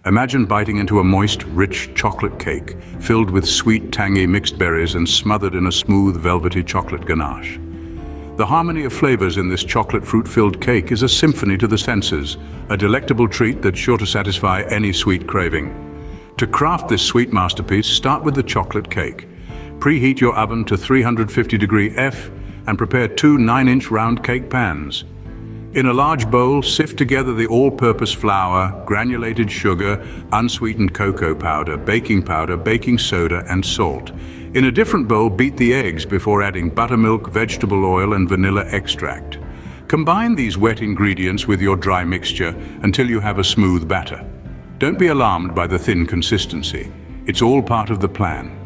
Imagine biting into a moist, rich chocolate cake filled with sweet, tangy mixed berries and smothered in a smooth, velvety chocolate ganache. The harmony of flavors in this chocolate fruit-filled cake is a symphony to the senses, a delectable treat that's sure to satisfy any sweet craving. To craft this sweet masterpiece, start with the chocolate cake. Preheat your oven to 350 F and prepare two 9-inch round cake pans. In a large bowl, sift together the all-purpose flour, granulated sugar, unsweetened cocoa powder, baking soda, and salt. In a different bowl, beat the eggs before adding buttermilk, vegetable oil, and vanilla extract. Combine these wet ingredients with your dry mixture until you have a smooth batter. Don't be alarmed by the thin consistency. It's all part of the plan.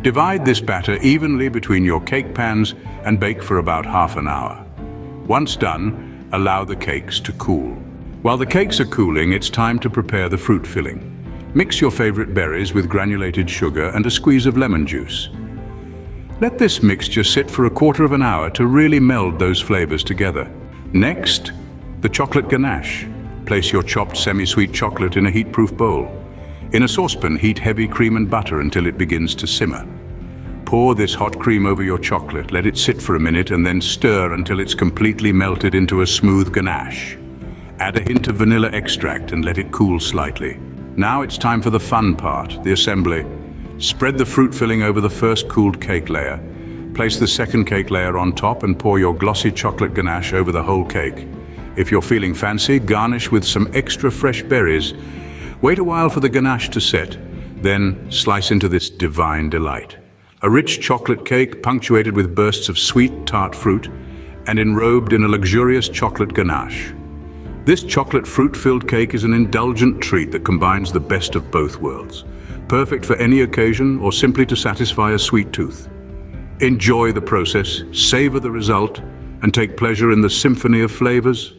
Divide this batter evenly between your cake pans and bake for about half an hour. Once done, allow the cakes to cool. While the cakes are cooling, it's time to prepare the fruit filling. Mix your favorite berries with granulated sugar and a squeeze of lemon juice. Let this mixture sit for a quarter of an hour to really meld those flavors together. Next, the chocolate ganache. Place your chopped semi-sweet chocolate in a heat-proof bowl. In a saucepan, heat heavy cream and butter until it begins to simmer. Pour this hot cream over your chocolate, let it sit for a minute, and then stir until it's completely melted into a smooth ganache. Add a hint of vanilla extract and let it cool slightly. Now it's time for the fun part, the assembly. Spread the fruit filling over the first cooled cake layer. Place the second cake layer on top and pour your glossy chocolate ganache over the whole cake. If you're feeling fancy, garnish with some extra fresh berries. Wait a while for the ganache to set, then slice into this divine delight. A rich chocolate cake punctuated with bursts of sweet, tart fruit and enrobed in a luxurious chocolate ganache. This chocolate fruit-filled cake is an indulgent treat that combines the best of both worlds. Perfect for any occasion or simply to satisfy a sweet tooth. Enjoy the process, savor the result, and take pleasure in the symphony of flavors.